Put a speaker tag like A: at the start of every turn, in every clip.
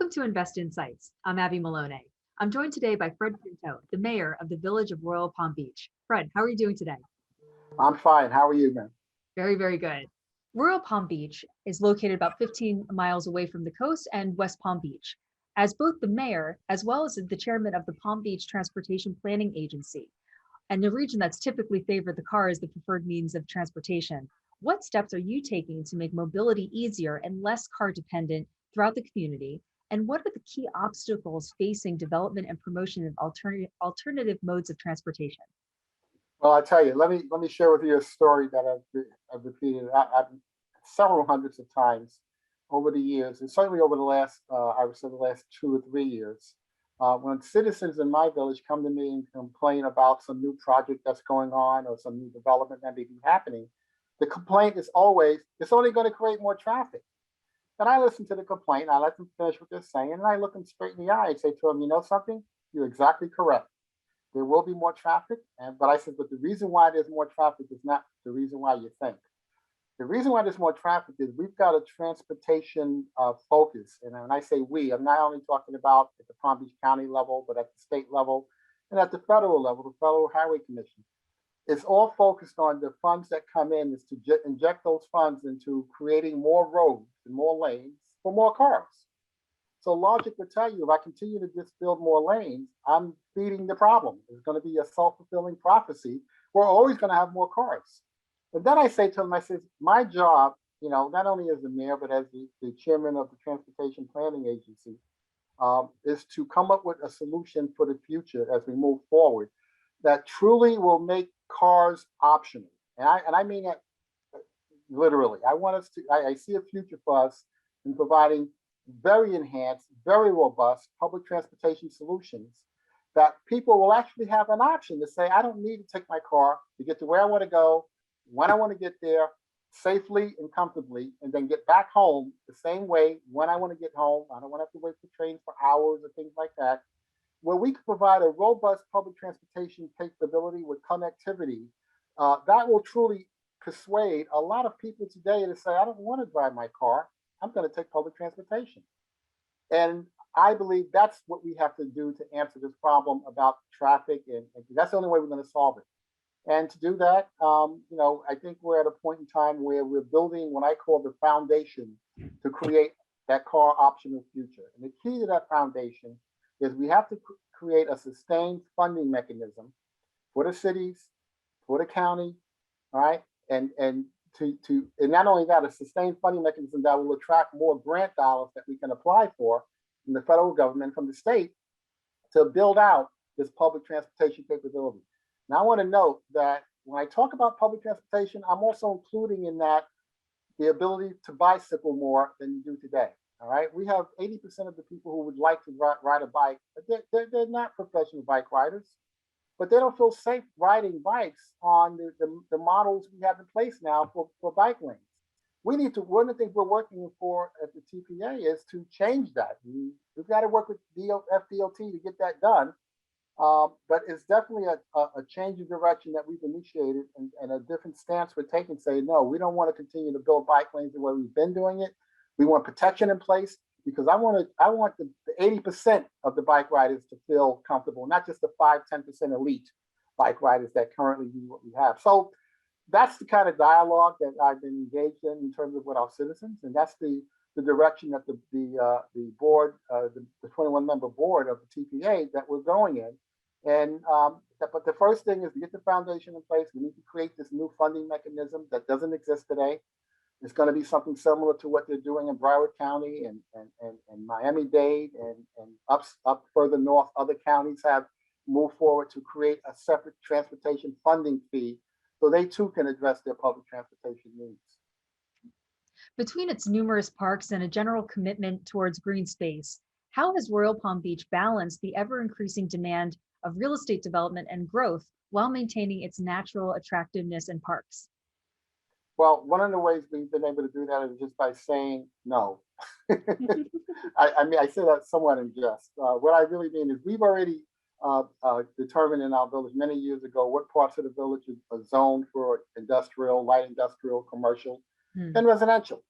A: Welcome to Invest Insights. I'm Abby Malone. I'm joined today by Fred Pinto, the mayor of the village of Royal Palm Beach. Fred, how are you doing today?
B: I'm fine. How are you, man?
A: Very, very good. Royal Palm Beach is located about 15 miles away from the coast and West Palm Beach. As both the mayor, as well as the chairman of the Palm Beach Transportation Planning Agency, and the region that's typically favored the car as the preferred means of transportation, what steps are you taking to make mobility easier and less car dependent throughout the community? And what are the key obstacles facing development and promotion of alternative modes of transportation?
B: Well, I tell you, let me share with you a story that I've repeated several hundreds of times over the years, and certainly over the last, I would say, the last 2 or 3 years. When citizens in my village come to me and complain about some new project that's going on or some new development that may be happening, the complaint is always, it's only going to create more traffic. And I listen to the complaint, I let them finish what they're saying, and I look them straight in the eye and say to them, you know something? You're exactly correct. There will be more traffic, but I said, but the reason why there's more traffic is not the reason why you think. The reason why there's more traffic is we've got a transportation focus. And when I say we, I'm not only talking about at the Palm Beach County level, but at the state level and at the federal level, the Federal Highway Commission. It's all focused on the funds that come in is to inject those funds into creating more roads and more lanes for more cars. So logic would tell you if I continue to just build more lanes, I'm feeding the problem. It's going to be a self-fulfilling prophecy. We're always going to have more cars. And then I say to them, I say, my job, not only as the mayor, but as the chairman of the Transportation Planning Agency, is to come up with a solution for the future as we move forward that truly will make cars optional. And I mean that literally. I want us to, I see a future for us in providing very enhanced, very robust public transportation solutions that people will actually have an option to say, I don't need to take my car to get to where I want to go, when I want to get there safely and comfortably, and then get back home the same way when I want to get home. I don't want to have to wait for trains for hours or things like that. Where we can provide a robust public transportation capability with connectivity, that will truly persuade a lot of people today to say, I don't want to drive my car. I'm going to take public transportation. And I believe that's what we have to do to answer this problem about traffic. And that's the only way we're going to solve it. And to do that, I think we're at a point in time where we're building what I call the foundation to create that car optional future. And the key to that foundation is we have to create a sustained funding mechanism for the cities, for the county, all right? And not only that, a sustained funding mechanism that will attract more grant dollars that we can apply for from the federal government, from the state, to build out this public transportation capability. Now, I want to note that when I talk about public transportation, I'm also including in that the ability to bicycle more than you do today. All right, we have 80% of the people who would like to ride a bike, but they're not professional bike riders, but they don't feel safe riding bikes on the models we have in place now for bike lanes. One of the things we're working for at the TPA is to change that. We've got to work with FDOT to get that done. But it's definitely a change of direction that we've initiated and a different stance we're taking, saying, no, we don't want to continue to build bike lanes the way we've been doing it. We want protection in place because I want the 80% of the bike riders to feel comfortable, not just the 5-10% elite bike riders that currently do what we have. So that's the kind of dialogue that I've been engaged in terms of with our citizens, and that's the direction that the board, the 21-member board of the TPA that we're going in. And but the first thing is to get the foundation in place. We need to create this new funding mechanism that doesn't exist today. It's going to be something similar to what they're doing in Broward County and Miami-Dade and up further north. Other counties have moved forward to create a separate transportation funding fee so they too can address their public transportation needs.
A: Between its numerous parks and a general commitment towards green space, how has Royal Palm Beach balanced the ever-increasing demand of real estate development and growth while maintaining its natural attractiveness in parks?
B: Well, one of the ways we've been able to do that is just by saying no. I mean, I say that somewhat in jest. What I really mean is we've already determined in our village many years ago what parts of the village are zoned for industrial, light industrial, commercial, and residential.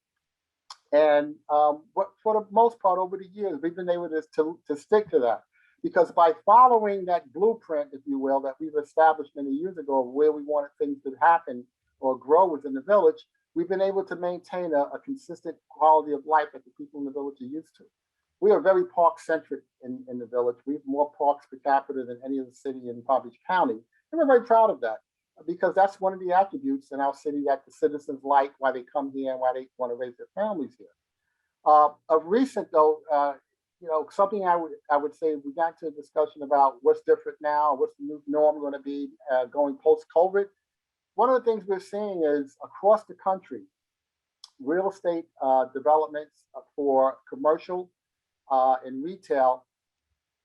B: And but for the most part, over the years, we've been able to stick to that. Because by following that blueprint, if you will, that we've established many years ago of where we wanted things to happen or grow within the village, we've been able to maintain a consistent quality of life that the people in the village are used to. We are very park centric in the village. We have more parks per capita than any other city in Palm Beach County. And we're very proud of that because that's one of the attributes in our city that the citizens like, why they come here and why they want to raise their families here. Of recent though, something I would say we got to a discussion about what's different now, what's the new norm going to be going post COVID. One of the things we're seeing is across the country, real estate developments for commercial and retail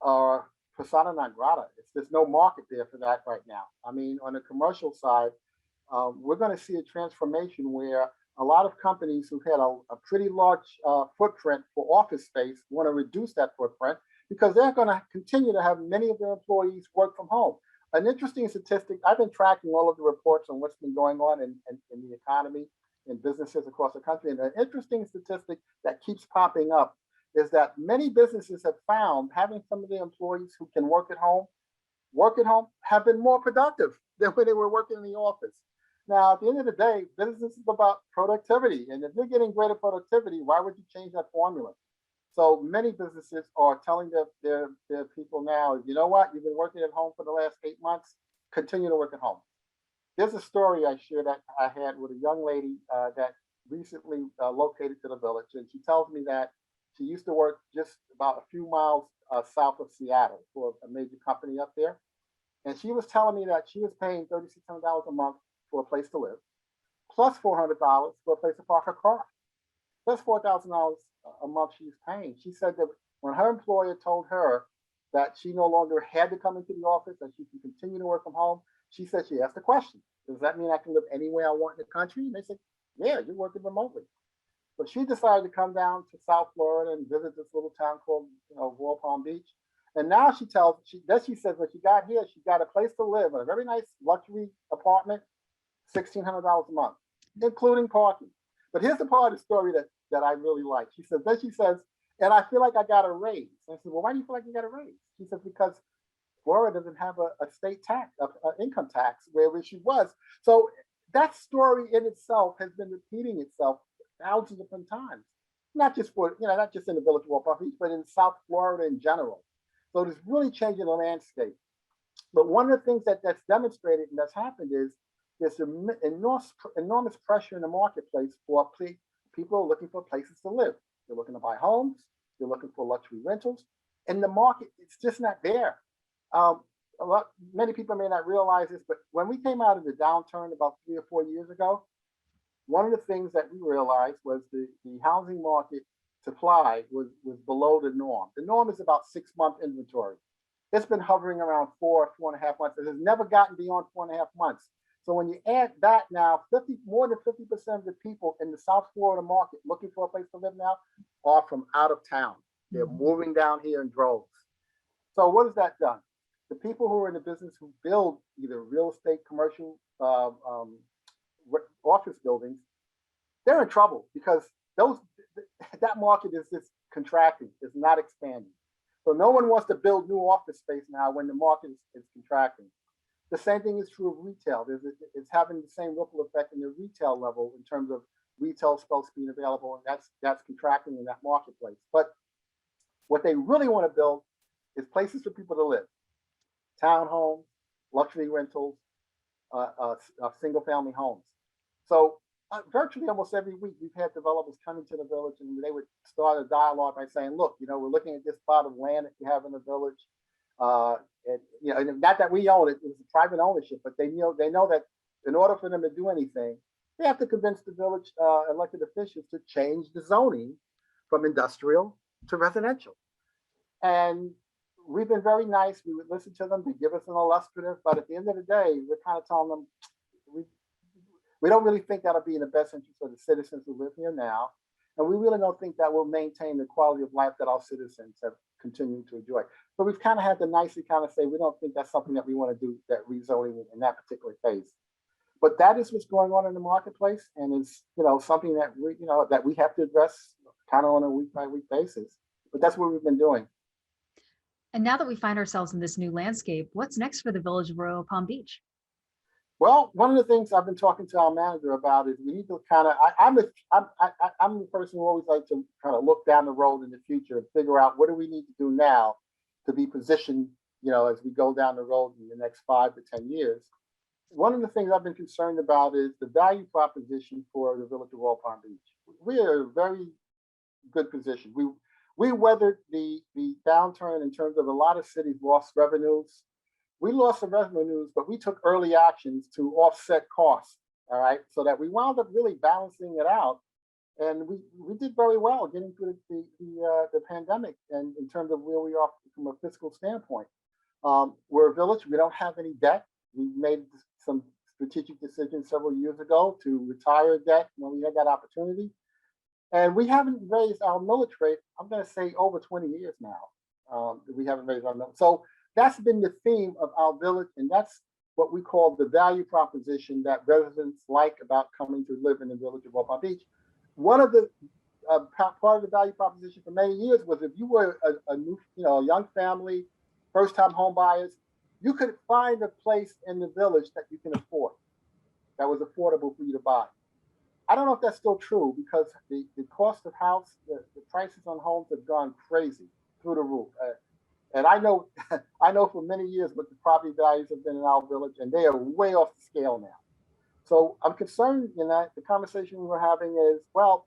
B: are persona non grata. There's no market there for that right now. I mean, on the commercial side, we're going to see a transformation where a lot of companies who had a pretty large footprint for office space want to reduce that footprint because they're going to continue to have many of their employees work from home. An interesting statistic, I've been tracking all of the reports on what's been going on in the economy in businesses across the country. And an interesting statistic that keeps popping up is that many businesses have found having some of their employees who can work at home, have been more productive than when they were working in the office. Now, at the end of the day, business is about productivity. And if you're getting greater productivity, why would you change that formula? So many businesses are telling their people now, you know what, you've been working at home for the last 8 months, continue to work at home. There's a story I shared that I had with a young lady that recently located to the village. And she tells me that she used to work just about a few miles south of Seattle for a major company up there. And she was telling me that she was paying $3,600 a month for a place to live, plus $400 for a place to park her car, plus $4,000 a month she's paying. She said that when her employer told her that she no longer had to come into the office, that she can continue to work from home, she said she asked the question, does that mean I can live anywhere I want in the country? And they said, yeah, you're working remotely. But she decided to come down to South Florida and visit this little town called, Royal Palm Beach. And now she says when she got here, she got a place to live in a very nice luxury apartment, $1,600 a month, including parking. But here's the part of the story that I really like. She says, and I feel like I got a raise. And I said, well, why do you feel like you got a raise? She says, because Florida doesn't have a state tax, an income tax where she was. So that story in itself has been repeating itself thousands of different times. Not just not just in the village of Royal Palm Beach, but in South Florida in general. So it's really changing the landscape. But one of the things that's demonstrated and that's happened is there's enormous pressure in the marketplace for people looking for places to live. They're looking to buy homes. They're looking for luxury rentals. And the market, it's just not there. Many people may not realize this, but when we came out of the downturn about 3 or 4 years ago, one of the things that we realized was the housing market supply was below the norm. The norm is about 6-month inventory. It's been hovering around 4.5 months. It has never gotten beyond 4.5 months. So when you add that now, more than 50% of the people in the South Florida market looking for a place to live now are from out of town. They're moving down here in droves. So what has that done? The people who are in the business who build either real estate, commercial, office buildings, they're in trouble because that market is just contracting, it's not expanding. So no one wants to build new office space now when the market is contracting. The same thing is true of retail. It's having the same ripple effect in the retail level in terms of retail space being available, and that's contracting in that marketplace. But what they really want to build is places for people to live, townhomes, luxury rentals, single-family homes. So virtually almost every week, we've had developers coming to the village, and they would start a dialogue by saying, "Look, we're looking at this plot of land that you have in the village, and not that we own it; it was a private ownership, but they know that in order for them to do anything, they have to convince the village elected officials to change the zoning from industrial to residential." And we've been very nice. We would listen to them. They give us an illustrative, but at the end of the day, we're kind of telling them we don't really think that'll be in the best interest of the citizens who live here now. And we really don't think that will maintain the quality of life that our citizens have continued to enjoy. But we've kind of had to nicely kind of say, we don't think that's something that we want to do, that rezoning in that particular case. But that is what's going on in the marketplace, and it's something that we have to address kind of on a week by week basis. But that's what we've been doing.
A: And now that we find ourselves in this new landscape, what's next for the Village of Royal Palm Beach?
B: Well, one of the things I've been talking to our manager about is we need to kind of. I'm the person who always like to kind of look down the road in the future and figure out what do we need to do now to be positioned, as we go down the road in the next 5 to 10 years. One of the things I've been concerned about is the value proposition for the Village of Royal Palm Beach. We are in a very good position. We weathered the downturn in terms of a lot of cities lost revenues. We lost the revenues, but we took early actions to offset costs. All right, so that we wound up really balancing it out, and we did very well getting through the pandemic, and in terms of where we are from a fiscal standpoint. We're a village. We don't have any debt. We made some strategic decisions several years ago to retire debt when we had that opportunity. And we haven't raised our millage rate, I'm going to say over 20 years now. We haven't raised our millage. So that's been the theme of our village. And that's what we call the value proposition that residents like about coming to live in the Village of Royal Palm Beach. One of the part of the value proposition for many years was if you were a new, a young family, first-time home buyers, you could find a place in the village that you can afford, that was affordable for you to buy. I don't know if that's still true because the cost of house, the prices on homes have gone crazy through the roof. And I know for many years what the property values have been in our village, and they are way off the scale now. So I'm concerned in that the conversation we were having is, well,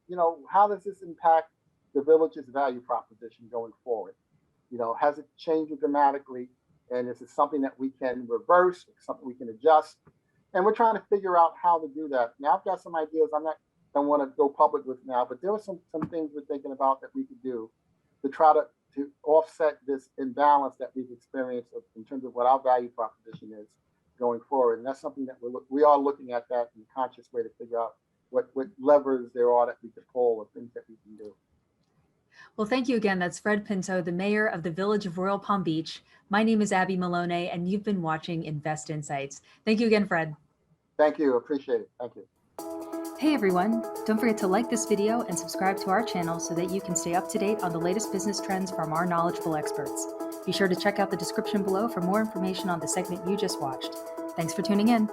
B: how does this impact the village's value proposition going forward? Has it changed dramatically? And is it something that we can reverse, something we can adjust? And we're trying to figure out how to do that. Now I've got some ideas don't want to go public with now, but there are some things we're thinking about that we could do to try to offset this imbalance that we've experienced in terms of what our value proposition is going forward. And that's something that we are looking at that in a conscious way to figure out what levers there are that we could pull or things that we can do.
A: Well, thank you again. That's Fred Pinto, the mayor of the Village of Royal Palm Beach. My name is Abby Maloney, and you've been watching Invest Insights. Thank you again, Fred.
B: Thank you. Appreciate it. Thank you.
A: Hey, everyone. Don't forget to like this video and subscribe to our channel so that you can stay up to date on the latest business trends from our knowledgeable experts. Be sure to check out the description below for more information on the segment you just watched. Thanks for tuning in.